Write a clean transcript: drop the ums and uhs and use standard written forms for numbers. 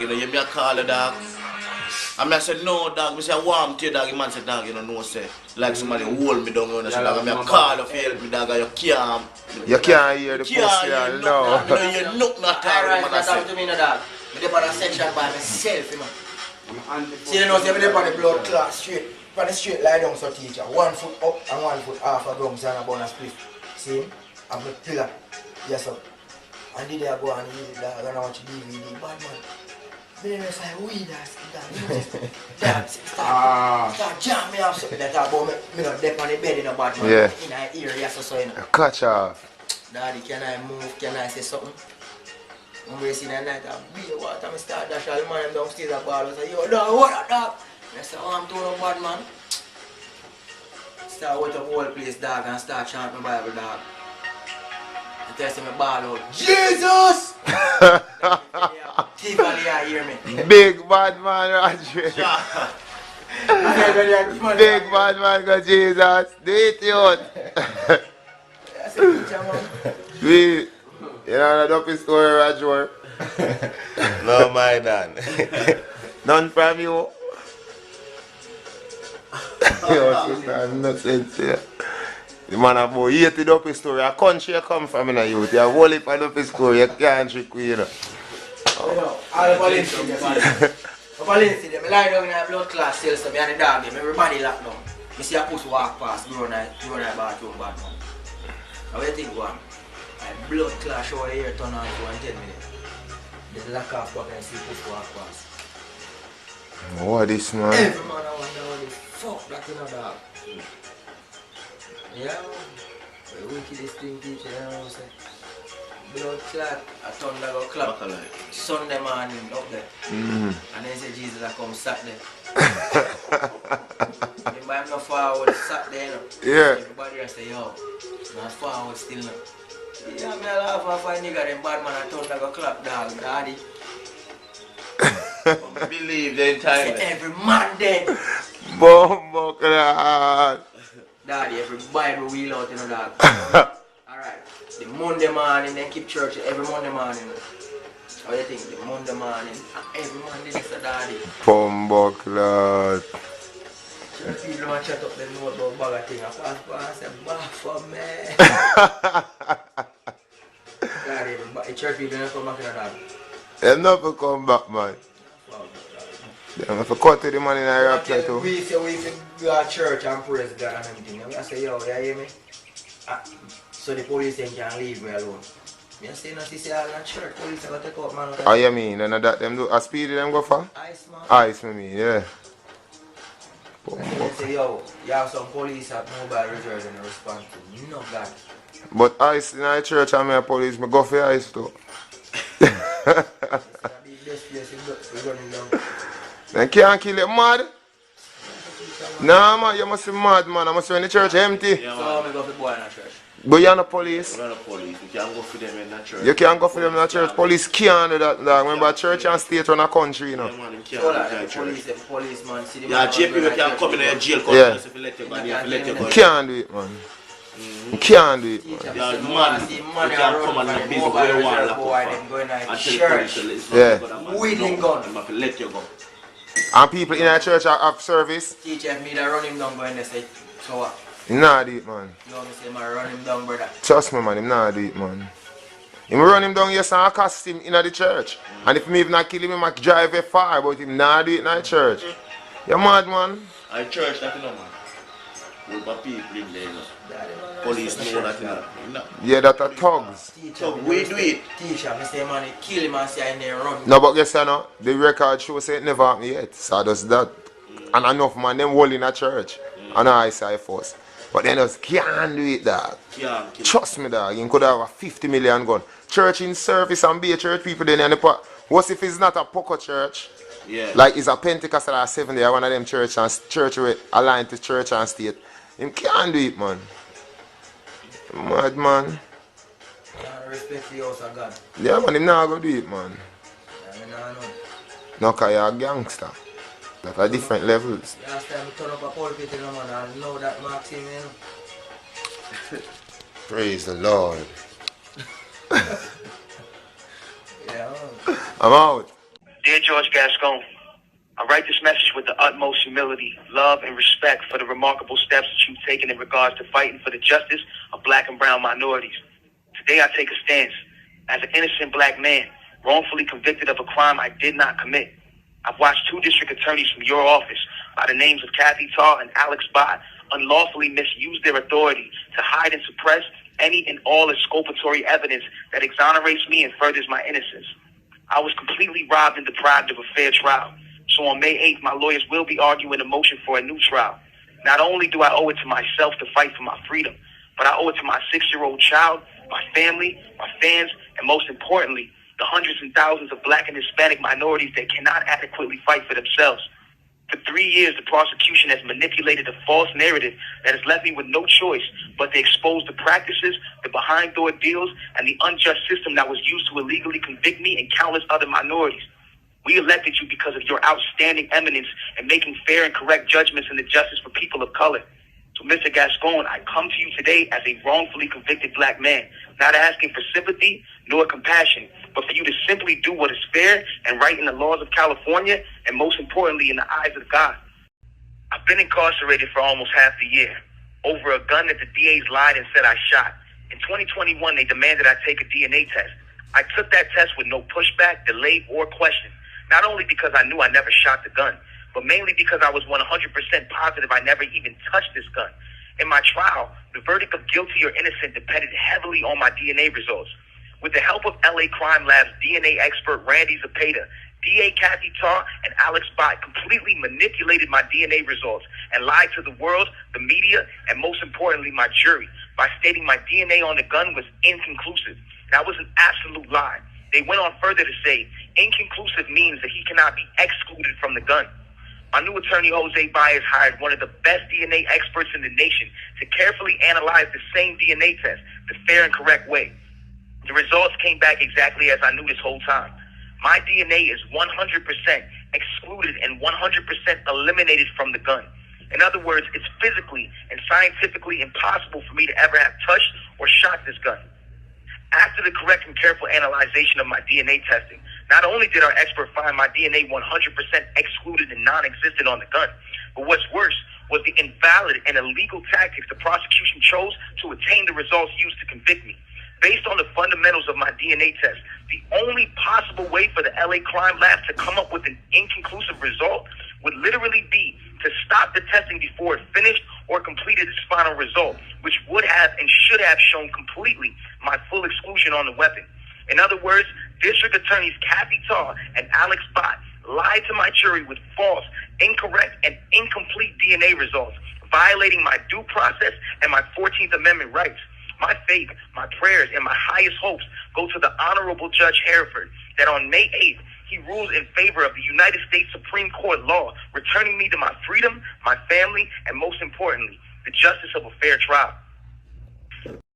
You know, you me a call the dog. And I said, no, dog. I said, warm to you, dog. The man said, dog, you know, say, like somebody hold me down. You know, say, dog, I call you for help me, dog. You can't. You can't hear the pussy, no. You look not alright, that's how to me, no, dog. I'm there on a section by myself, you know. See, you know, I'm there on the blood clot straight. On the straight lie down, so teacher. 1 foot up and 1 foot half a gums and a bonus split. See? I'm the pillar. Yes, sir. And did I go and eat it, dog, and I watch DVD, bad man. Then I was like, weed, dog, start jam me off something that about me not deep on the bed in a bad man. Yeah. In the ear, yes, so you know. Catch off. Daddy, can I move? Can I say something? I'm racing that night, I beat water, I start dash all the man downstairs at ball. I say, yo, dog, what up, dog? I say, oh, I'm doing a bad man. Start wet up the whole place, dog, and start chanting my Bible, dog. I tell me ball out, Jesus! Tiffany, I hear me. Big bad man, Roger. Big bad man, go Jesus. Do it, youth. That's a picture, man. We, you know, the dopey story, Roger. No, my dad. None from you. Yo, sister, no sense here. The man about 80 dopey story. A country you come from in a youth. You have whole heap of dopey story. You can't trick with, you know. You know, all the Valencia, Valencia, I lie down in a blood class cell, so I and the dog, everybody locked down. I see a push walk past, go on a bathroom, bad man. How do you think, one? My blood class show here turn on for 10 minutes. Just lock off back and see push walk past. What this man? Every man I wonder what the fuck that in a dog. Yeah, the wickedest thing teacher, you know what I'm saying? Blood clot, a thunder go clap Sunday morning up there. And then say Jesus I come Saturday. Remember I'm not forward Saturday, you know? Yeah. Everybody else say, yo, not forward still now. Yeah, me laugh off a nigga, them bad man a thunder go clap dog, daddy. Believe the time. Every man dead. Bumbo clot. Daddy, every Bible wheel out, you know, dog. Alright. The Monday morning, then keep church every Monday morning. How do you think? The Monday morning, every Monday is a daddy. Bumbo clot. Church people want to chat up them note about bag of thing. I pass and say, back for me. Daddy, the church people don't come back in a dog. They'll never come back, man. They have to cut to the man in a rapture too. We say we go to church and praise God and everything. I say, yo, you hear me? So the police can leave me alone. I say, no, she say, I'm not church, police are going to take out man. Oh, you mean? And that them do a speed them go for? Ice, man. Ice, me mean, yeah. They say, yo, you have some police at mobile reserve and respond to no God. But ice in the church and me a police, me go for ice too. They can't kill it, mad? Nah, man, you must be mad, man. I must be in the church empty. Yeah, so I go for boy in the church. But you're not police. We're not police. You can't go for them in the church. You can't go for them in the church. Police can't do that, dog. Remember, church and state run a country, you know. Yeah, man, So like, the policeman see the yeah, jail people can't come in the jail because if you let you go, you have to let you go. You can't do it, man. You can't do it, man. Yeah, man, you can't come and be where you want to church. Yeah. Weeding gun. I'm have to let you go. And people in the church have service. Teacher, me that run him down go in there say, so what? Him nah do it, man. You want me to say, man, run him down, brother? Trust me, man. Him nah do it, man. Him run him down, yes, and accost him in the church. And if me even not kill him, he might drive very far, but him nah do it in the church. You mad, man? I church that, you know, man. With my people in there, you know. Police know that, you know. Yeah, that are thugs. So we do it. Teacher, I say, man, kill him and say, in there run. No, but guess you know, the record shows say it never happened yet. So does that. And enough man, them hold in a church. And I say force. But they just can't do it, dog. Trust me, dog. You could have a 50 million gun. Church in service and be a church people then. What if it's not a poker church? Yeah. Like it's a Pentecostal or 70 or one of them church aligned to church and state. Him can't do it, man. Mad man. Respect the house of God. Yeah, man, him not gonna do it, man. Yeah, no, cause you're a gangster. That are different levels. Last time I turn up a pulpit, you know, man, I know that marks him, you know. Praise the Lord. Yeah. I'm out. DJ George Gascon, I write this message with the utmost humility, love, and respect for the remarkable steps that you've taken in regards to fighting for the justice of black and brown minorities. Today I take a stance as an innocent black man, wrongfully convicted of a crime I did not commit. I've watched 2 district attorneys from your office by the names of Kathy Tarr and Alex Bott unlawfully misuse their authority to hide and suppress any and all exculpatory evidence that exonerates me and furthers my innocence. I was completely robbed and deprived of a fair trial. So on May 8th, my lawyers will be arguing a motion for a new trial. Not only do I owe it to myself to fight for my freedom, but I owe it to my 6-year-old child, my family, my fans, and most importantly, the hundreds and thousands of black and Hispanic minorities that cannot adequately fight for themselves. For 3 years, the prosecution has manipulated a false narrative that has left me with no choice but to expose the practices, the behind-door deals, and the unjust system that was used to illegally convict me and countless other minorities. We elected you because of your outstanding eminence in making fair and correct judgments in the justice for people of color. So, Mr. Gascon, I come to you today as a wrongfully convicted black man, not asking for sympathy nor compassion, but for you to simply do what is fair and right in the laws of California, and most importantly, in the eyes of God. I've been incarcerated for almost half the year over a gun that the DAs lied and said I shot. In 2021, they demanded I take a DNA test. I took that test with no pushback, delay, or question. Not only because I knew I never shot the gun, but mainly because I was 100% positive I never even touched this gun. In my trial, the verdict of guilty or innocent depended heavily on my DNA results. With the help of LA Crime Lab's DNA expert Randy Zepeda, DA Kathy Tarr and Alex Bott completely manipulated my DNA results and lied to the world, the media, and most importantly, my jury, by stating my DNA on the gun was inconclusive. That was an absolute lie. They went on further to say, inconclusive means that he cannot be excluded from the gun. My new attorney, Jose Baez, hired one of the best DNA experts in the nation to carefully analyze the same DNA test the fair and correct way. The results came back exactly as I knew this whole time. My DNA is 100% excluded and 100% eliminated from the gun. In other words, it's physically and scientifically impossible for me to ever have touched or shot this gun. After the correct and careful analyzation of my DNA testing, not only did our expert find my DNA 100% excluded and non-existent on the gun, but what's worse was the invalid and illegal tactics the prosecution chose to attain the results used to convict me. Based on the fundamentals of my DNA test, the only possible way for the LA Crime Lab to come up with an inconclusive result would literally be to stop the testing before it finished or completed its final result, which would have and should have shown completely my full exclusion on the weapon. In other words, District Attorneys Kathy Tarr and Alex Bott lied to my jury with false, incorrect, and incomplete DNA results, violating my due process and my 14th Amendment rights. My faith, my prayers, and my highest hopes go to the Honorable Judge Hereford, that on May 8th, he rules in favor of the United States Supreme Court law, returning me to my freedom, my family, and most importantly, the justice of a fair trial.